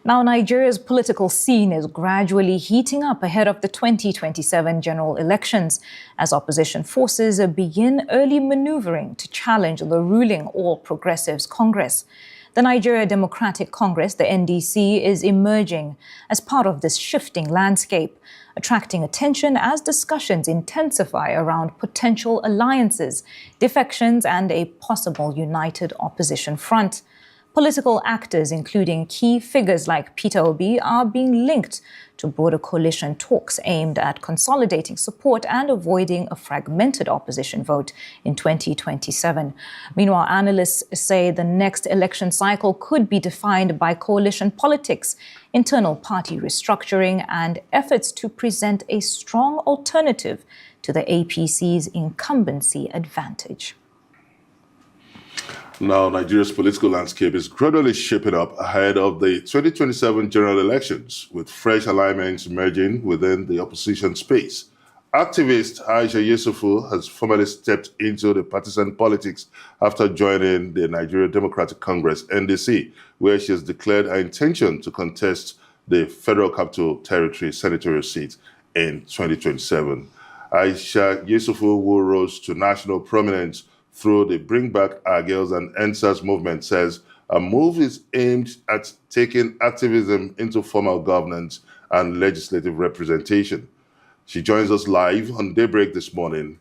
Now, Nigeria's political scene is gradually heating up ahead of the 2027 general elections as opposition forces begin early maneuvering to challenge the ruling All Progressives Congress. The Nigeria Democratic Congress, the NDC, is emerging as part of this shifting landscape, attracting attention as discussions intensify around potential alliances, defections, and a possible united opposition front. Political actors, including key figures like Peter Obi, are being linked to broader coalition talks aimed at consolidating support and avoiding a fragmented opposition vote in 2027. Meanwhile, analysts say the next election cycle could be defined by coalition politics, internal party restructuring, and efforts to present a strong alternative to the APC's incumbency advantage. Now, Nigeria's political landscape is gradually shaping up ahead of the 2027 general elections, with fresh alignments emerging within the opposition space. Activist Aisha Yesufu has formally stepped into the partisan politics after joining the Nigeria Democratic Congress, NDC, where she has declared her intention to contest the Federal Capital Territory Senatorial seat in 2027. Aisha Yesufu, who rose to national prominence through the Bring Back Our Girls and NSAS movement, says a move is aimed at taking activism into formal governance and legislative representation. She joins us live on Daybreak this morning.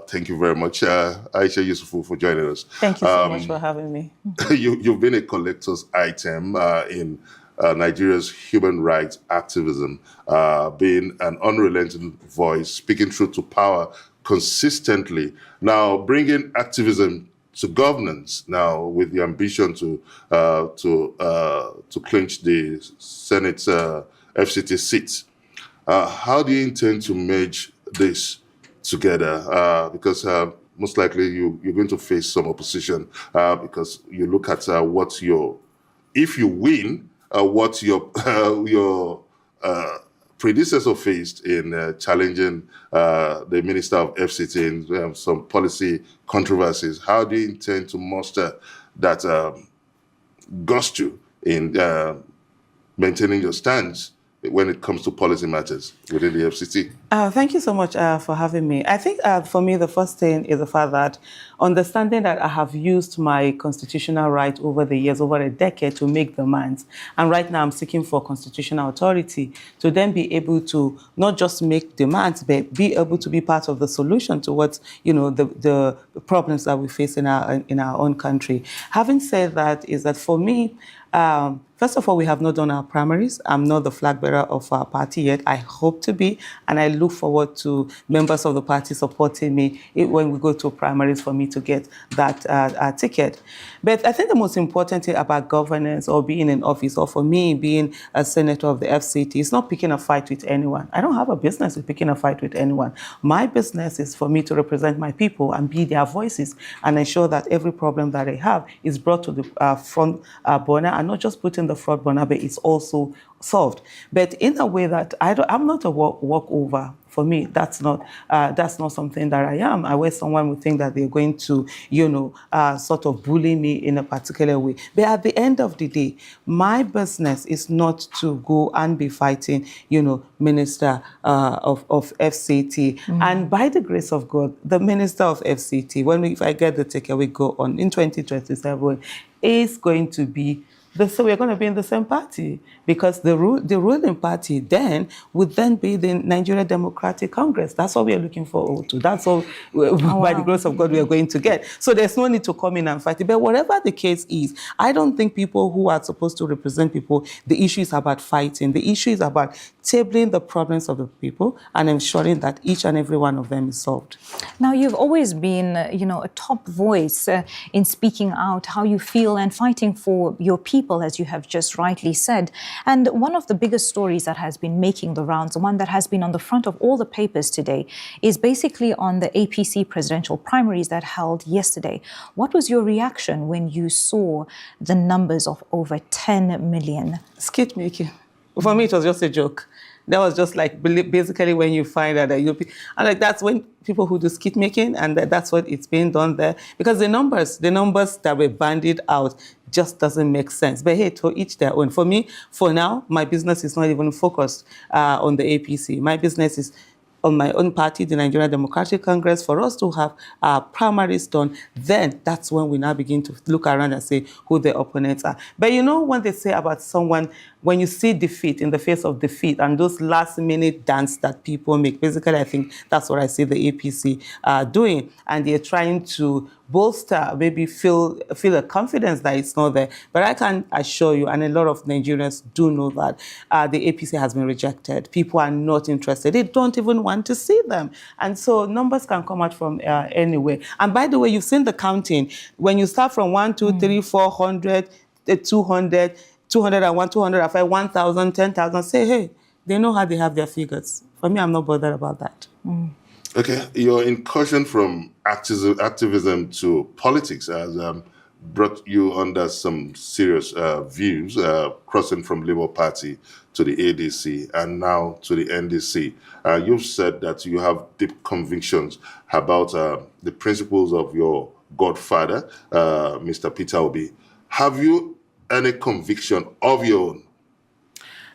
Thank you very much, Aisha Yesufu, for joining us. Thank you so much for having me. You've been a collector's item in Nigeria's human rights activism, being an unrelenting voice, speaking truth to power consistently. Now, bringing activism to governance now with the ambition to clinch the Senate FCT seats. How do you intend to merge this together? Because most likely you're going to face some opposition because you look at what if you win, what your predecessor faced in challenging the Minister of FCT in some policy controversies. How do you intend to muster that gusto in maintaining your stance when it comes to policy matters within the FCT? Thank you so much for having me. I think for me, the first thing is the fact that understanding that I have used my constitutional right over the years, over a decade, to make demands. And right now I'm seeking for constitutional authority to then be able to not just make demands, but be able to be part of the solution towards, the problems that we face in our own country. Having said that, is that for me, first of all, we have not done our primaries. I'm not the flag bearer of our party yet. I hope to be, and I look forward to members of the party supporting me when we go to primaries for me to get that ticket. But I think the most important thing about governance or being in office, or for me being a senator of the FCT, is not picking a fight with anyone. I don't have a business with picking a fight with anyone. My business is for me to represent my people and be their voices and ensure that every problem that they have is brought to the front burner, and not just put in the front burner, but it's also solved. But in a way that I'm not a walkover. For me, that's not something that I am. Where someone would think that they're going to, sort of bully me in a particular way. But at the end of the day, my business is not to go and be fighting, Minister of FCT. Mm-hmm. And by the grace of God, the Minister of FCT, if I get the ticket, we go on in 2027, is going to be so we're going to be in the same party, because the ruling party then would then be the Nigeria Democratic Congress. That's what we are looking forward to. That's all, by the grace of God, we are going to get. So there's no need to come in and fight it. But whatever the case is, I don't think people who are supposed to represent people, the issue is about fighting. The issue is about tabling the problems of the people and ensuring that each and every one of them is solved. Now, you've always been, a top voice in speaking out how you feel and fighting for your people, as you have just rightly said. And one of the biggest stories that has been making the rounds, the one that has been on the front of all the papers today, is basically on the APC presidential primaries that held yesterday. What was your reaction when you saw the numbers of over 10 million? Skit making. For me, it was just a joke. That was just like basically when you find out that and like that's when people who do skit making, and that's what it's being done there. Because the numbers that were bandied out just doesn't make sense. But hey, to each their own. For me, for now, my business is not even focused on the APC. My business is on my own party, the Nigerian Democratic Congress. For us to have our primaries done, then that's when we now begin to look around and say who the opponents are. But you know, when they say about someone, when you see defeat in the face of defeat and those last minute dance that people make, basically I think that's what I see the APC doing. And they're trying to bolster, maybe feel a confidence that it's not there. But I can assure you, and a lot of Nigerians do know that the APC has been rejected. People are not interested. They don't even want to see them. And so numbers can come out from anywhere. And by the way, you've seen the counting. When you start from 1, 2, 3, 400, 200, 201, 205, 1,000, 10,000, say, hey, they know how they have their figures. For me, I'm not bothered about that. Okay, your incursion from activism to politics has brought you under some serious views, crossing from Labour Party to the ADC and now to the NDC. You've said that you have deep convictions about the principles of your godfather, Mr. Peter Obi. Have you any conviction of your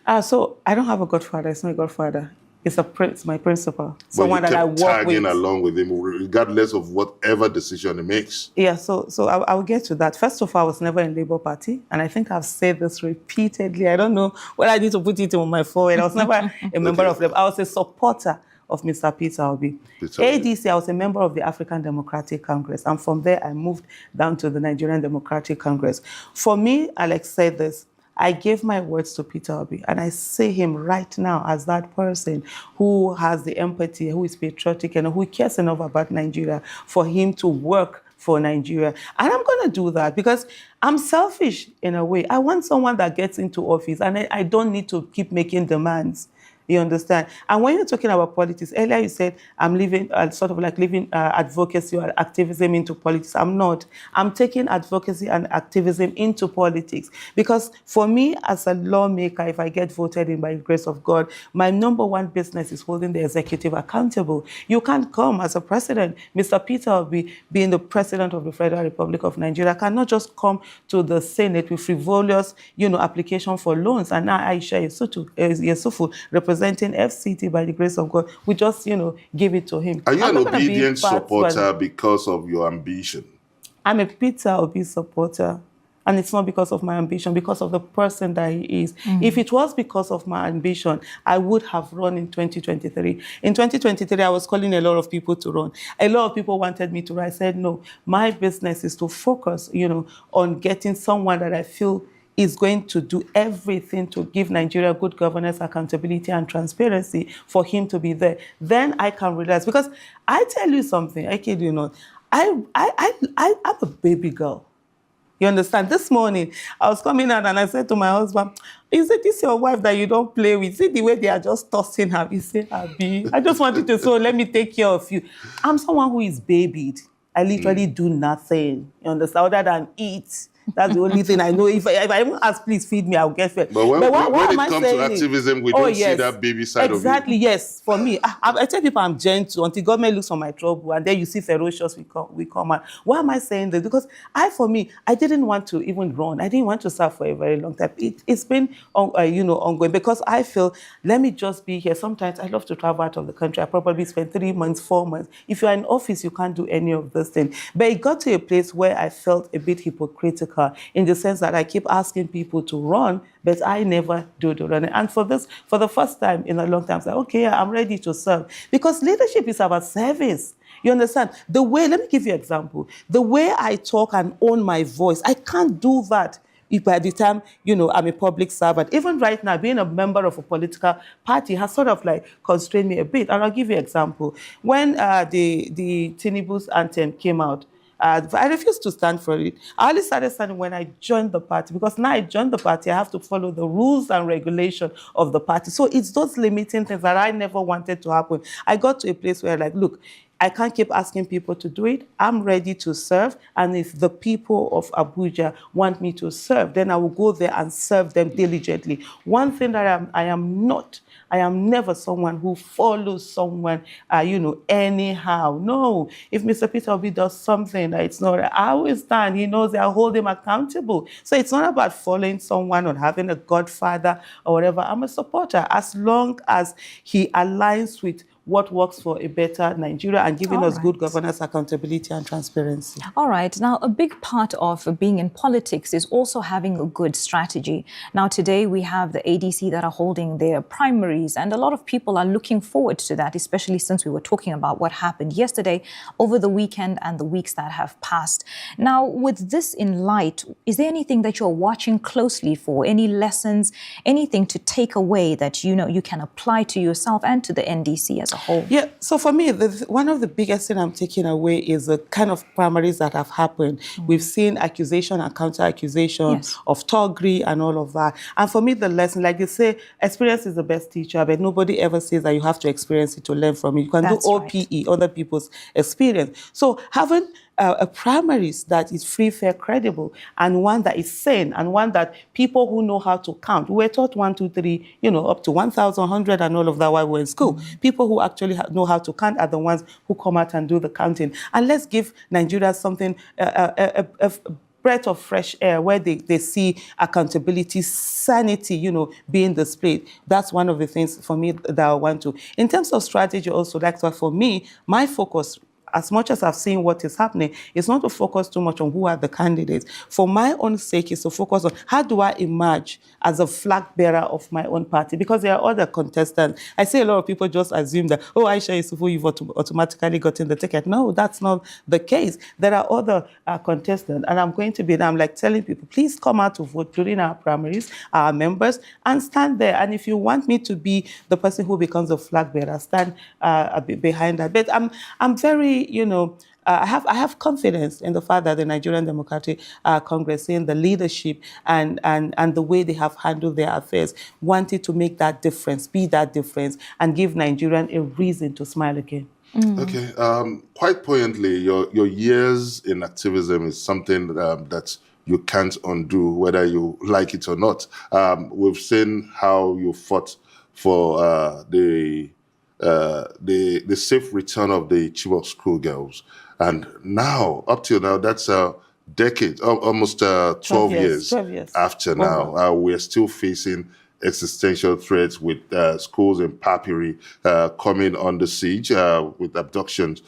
own? So I don't have a godfather. It's not a godfather. It's my principal. Someone that I work with. Tagging with. along with him, regardless of whatever decision he makes. Yeah, so I'll get to that. First of all, I was never in Labour Party, and I think I've said this repeatedly. I don't know whether I need to put it on my forehead. I was never a member of Labour. I was a supporter of Mr. Peter Obi. ADC, I was a member of the African Democratic Congress, and from there I moved down to the Nigerian Democratic Congress. For me, Alex said this, I gave my words to Peter Obi, and I see him right now as that person who has the empathy, who is patriotic, and who cares enough about Nigeria for him to work for Nigeria. And I'm going to do that because I'm selfish in a way. I want someone that gets into office, and I don't need to keep making demands. You understand? And when you're talking about politics, earlier you said I'm leaving, sort of like leaving advocacy or activism into politics. I'm not. I'm taking advocacy and activism into politics because for me as a lawmaker, if I get voted in by the grace of God, my number one business is holding the executive accountable. You can't come as a president. Mr. Peter Obi, being the president of the Federal Republic of Nigeria, cannot just come to the Senate with frivolous, application for loans. And now Aisha Yesufu, representing FCT by the grace of God, we just, give it to him. Are you an obedient supporter because of your ambition? I'm a Peter Obi supporter. And it's not because of my ambition, because of the person that he is. If it was because of my ambition, I would have run in 2023. In 2023, I was calling a lot of people to run. A lot of people wanted me to run. I said, no, my business is to focus, on getting someone that I feel is going to do everything to give Nigeria good governance, accountability, and transparency for him to be there. Then I can realize, because I tell you something, I kid you not, I'm a baby girl. You understand? This morning, I was coming out and I said to my husband, is it this your wife that you don't play with? See the way they are just tossing her? He said, Abi, I just wanted to say, let me take care of you. I'm someone who is babied. I literally do nothing, you understand, other than eat. That's the only thing I know. If I even ask, please feed me, I'll get fed. But when it comes to activism, we don't see that baby side of you. Exactly, yes. For me, I tell people I'm gentle until government looks for my trouble, and then you see ferocious, we come out. Why am I saying this? Because I didn't want to even run. I didn't want to serve for a very long time. It's been, ongoing because I feel, let me just be here. Sometimes I love to travel out of the country. I probably spend 3 months, 4 months. If you're in office, you can't do any of those things. But it got to a place where I felt a bit hypocritical in the sense that I keep asking people to run, but I never do the running. And for the first time in a long time, I said, okay, I'm ready to serve. Because leadership is about service. You understand? Let me give you an example. The way I talk and own my voice, I can't do that if by the time, I'm a public servant. Even right now, being a member of a political party has sort of like constrained me a bit. And I'll give you an example. When the Tinubu's anthem came out, I refused to stand for it. I only started standing when I joined the party, because now I joined the party, I have to follow the rules and regulation of the party. So it's those limiting things that I never wanted to happen. I got to a place where look, I can't keep asking people to do it. I'm ready to serve. And if the people of Abuja want me to serve, then I will go there and serve them diligently. One thing that I am never someone who follows someone, anyhow. No, if Mr. Peter Obi does something that it's not, I will stand. He knows I'll hold him accountable. So it's not about following someone or having a godfather or whatever. I'm a supporter as long as he aligns with what works for a better Nigeria and giving us good governance, accountability, and transparency. All right. Now, a big part of being in politics is also having a good strategy. Now, today we have the ADC that are holding their primaries, and a lot of people are looking forward to that, especially since we were talking about what happened yesterday, over the weekend, and the weeks that have passed. Now, with this in light, is there anything that you're watching closely for? Any lessons, anything to take away that you can apply to yourself and to the NDC as a whole? Yeah, so for me, one of the biggest things I'm taking away is the kind of primaries that have happened. We've seen accusation and counter-accusation of thuggery and all of that. And for me, the lesson, like they say, experience is the best teacher, but nobody ever says that you have to experience it to learn from it. You can do OPE, other people's experience. So having a primaries that is free, fair, credible, and one that is sane, and one that people who know how to count. We're taught 1, 2, 3, up to 1,100 and all of that while we're in school. People who actually know how to count are the ones who come out and do the counting. And let's give Nigeria something, a breath of fresh air where they see accountability, sanity, being displayed. That's one of the things for me that I want to. In terms of strategy also, that's why for me, my focus, as much as I've seen what is happening, it's not to focus too much on who are the candidates. For my own sake, it's to focus on how do I emerge as a flag bearer of my own party, because there are other contestants. I see a lot of people just assume that, oh, Aisha Yesufu, you've automatically gotten the ticket. No, that's not the case. There are other contestants, and I'm going to be there. I'm like telling people, please come out to vote during our primaries, our members, and stand there. And if you want me to be the person who becomes a flag bearer, stand behind that. But I'm very, I have confidence in the fact that the Nigerian Democratic Congress, in the leadership and the way they have handled their affairs, wanted to make that difference, be that difference, and give Nigerians a reason to smile again. Okay. Quite poignantly, your years in activism is something that you can't undo, whether you like it or not. We've seen how you fought for the safe return of the Chibok schoolgirls. And now, up till now, that's a decade, almost 12 years after now. We're still facing existential threats with schools in Papiri coming under siege, with abductions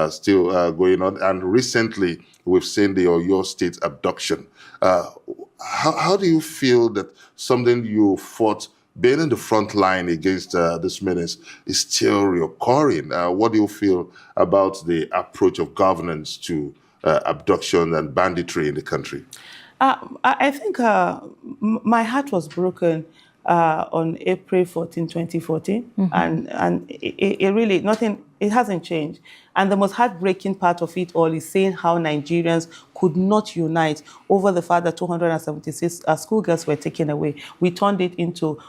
still going on. And recently, we've seen the Oyo State abduction. How do you feel that something you fought, being in the front line against this menace, is still recurring? What do you feel about the approach of governance to abduction and banditry in the country? I think my heart was broken on April 14, 2014. And it really, it hasn't changed. And the most heartbreaking part of it all is seeing how Nigerians could not unite over the fact that 276 schoolgirls were taken away. We turned it into,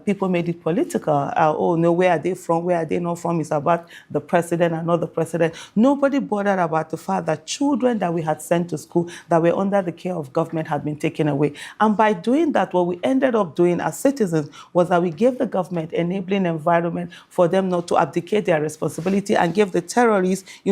people made it political. No, where are they from? Where are they not from? It's about the president and not the president. Nobody bothered about the fact that children that we had sent to school that were under the care of government had been taken away. And by doing that, what we ended up doing as citizens was that we gave the government enabling environment for them not to abdicate their responsibility and give the terrorists, to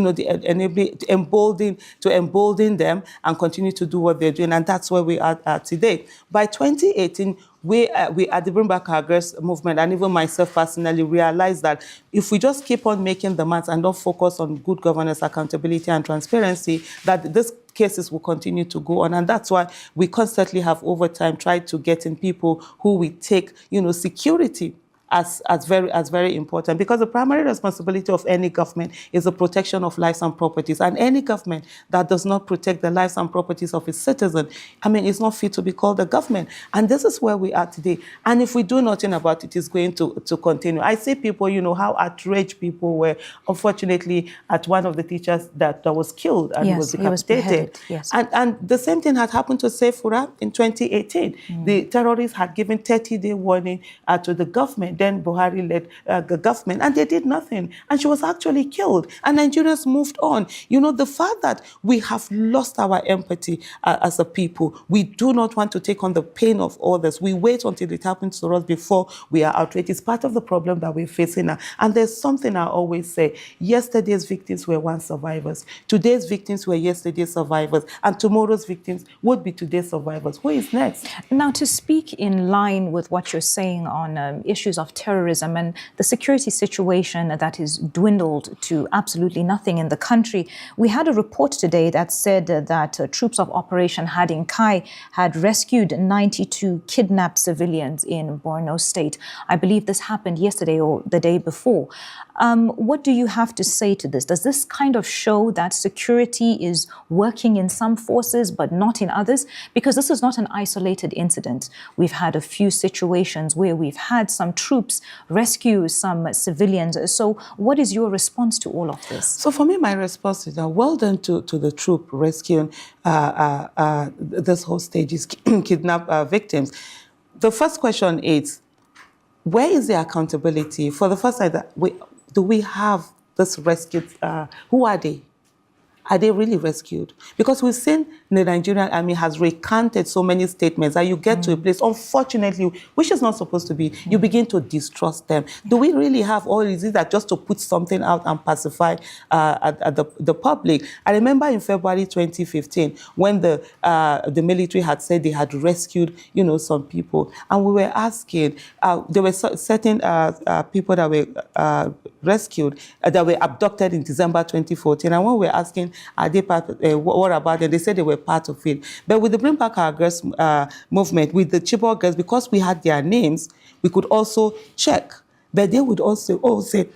embolden them and continue to do what they're doing. And that's where we are today. By 2018, we at the Bring Back Our Girls movement, and even myself personally, realized that if we just keep on making demands and don't focus on good governance, accountability, and transparency, that these cases will continue to go on. And that's why we constantly have, over time, tried to get in people who we take, security as very important, because the primary responsibility of any government is the protection of lives and properties. And any government that does not protect the lives and properties of its citizens, it's not fit to be called a government. And this is where we are today. And if we do nothing about it, it's going to continue. I see people, how outraged people were, unfortunately, at one of the teachers that was killed and was decapitated. And the same thing had happened to Seifura in 2018. The terrorists had given 30-day warning to the government. then Buhari-led government, and they did nothing. And she was actually killed, and Nigerians moved on. You know, the fact that we have lost our empathy as a people, we do not want to take on the pain of others. We wait until it happens to us before we are outraged. It's part of the problem that we're facing now. And there's something I always say: yesterday's victims were once survivors. Today's victims were yesterday's survivors, and tomorrow's victims would be today's survivors. Who is next? Now, to speak in line with what you're saying on issues of terrorism and the security situation that is dwindled to absolutely nothing in the country, we had a report today that said that troops of Operation Hadin Kai had rescued 92 kidnapped civilians in Borno State. I believe this happened yesterday or the day before. What do you have to say to this? Does this kind of show that security is working in some forces but not in others? Because this is not an isolated incident. We've had a few situations where we've had some troops rescue some civilians. So what is your response to all of this? So for me, my response is well done to the troop rescuing this hostages, kidnapped victims. The first question is, where is the accountability? For the first time, do we have this rescued? Who are they? Are they really rescued? Because we've seen the Nigerian army has recanted so many statements that you get to a place, unfortunately, which is not supposed to be, you begin to distrust them. Do we really have, or is it that just to put something out and pacify the public? I remember in February 2015, when the military had said they had rescued, some people, and we were asking, there were certain people that were rescued, that were abducted in December 2014, and when we were asking, are they part? What about them? They said they were part of it. But with the Bring Back Our Girls movement, with the Chibok girls, because we had their names, we could also check. But they would also say,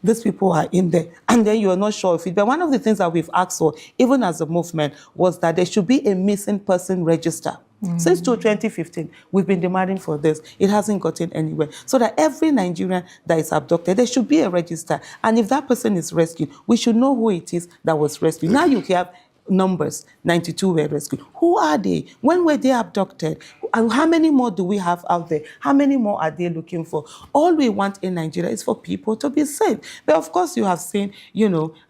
these people are in there. And then you're not sure of it. But one of the things that we've asked for, even as a movement, was that there should be a missing person register. Since 2015, we've been demanding for this. It hasn't gotten anywhere. So that every Nigerian that is abducted, there should be a register. And if that person is rescued, we should know who it is that was rescued. Now you have numbers, 92 were rescued. Who are they? When were they abducted? And how many more do we have out there? How many more are they looking for? All we want in Nigeria is for people to be safe. But of course, you have seen,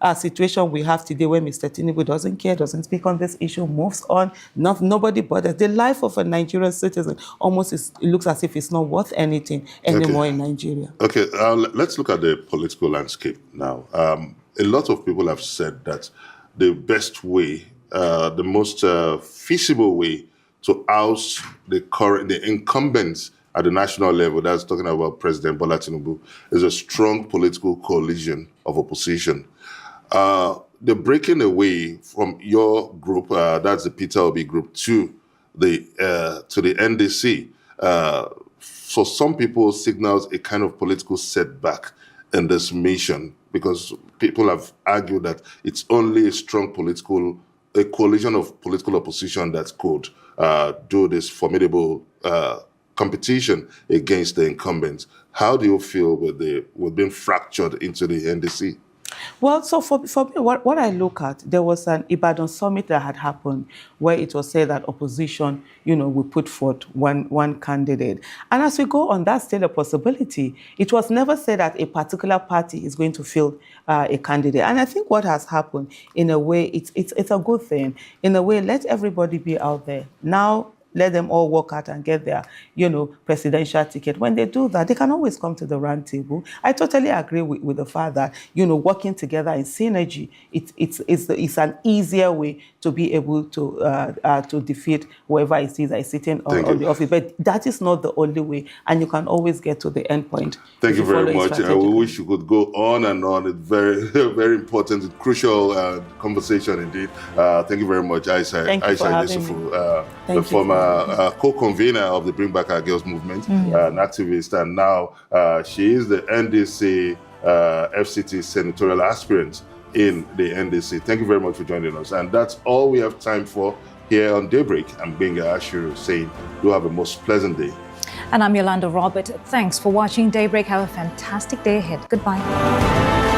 a situation we have today where Mr. Tinubu doesn't care, doesn't speak on this issue, moves on, nobody bothers. The life of a Nigerian citizen it looks as if it's not worth anything anymore in Nigeria. Okay, let's look at the political landscape now. A lot of people have said that the best way, the most feasible way to oust the incumbents at the national level, that's talking about President Bola Tinubu, is a strong political coalition of opposition. The breaking away from your group, that's the Peter Obi group, to the NDC, for some people signals a kind of political setback in this mission, because people have argued that it's only a coalition of political opposition that could do this formidable competition against the incumbents. How do you feel with being fractured into the NDC? Well, so for me, what I look at, there was an Ibadan summit that had happened where it was said that opposition, will put forth one candidate. And as we go on, that's still a possibility. It was never said that a particular party is going to field a candidate. And I think what has happened, in a way, it's a good thing. In a way, let everybody be out there. Now, let them all work out and get their, presidential ticket. When they do that, they can always come to the round table. I totally agree with the fact that, working together in synergy, it's an easier way to be able to defeat whoever it is that is sitting on the office. But that is not the only way, and you can always get to the end point. Thank you very much. We wish you could go on and on. It's very, very important, crucial conversation indeed. Thank you very much, Aisha. Thank you for having Yesufu, the former co-convener of the Bring Back Our Girls movement, an activist, and now she is the NDC FCT Senatorial aspirant in the NDC. Thank you very much for joining us. And that's all we have time for here on Daybreak. I'm Benga Ashiru saying, do have a most pleasant day. And I'm Yolanda Robert. Thanks for watching Daybreak. Have a fantastic day ahead. Goodbye.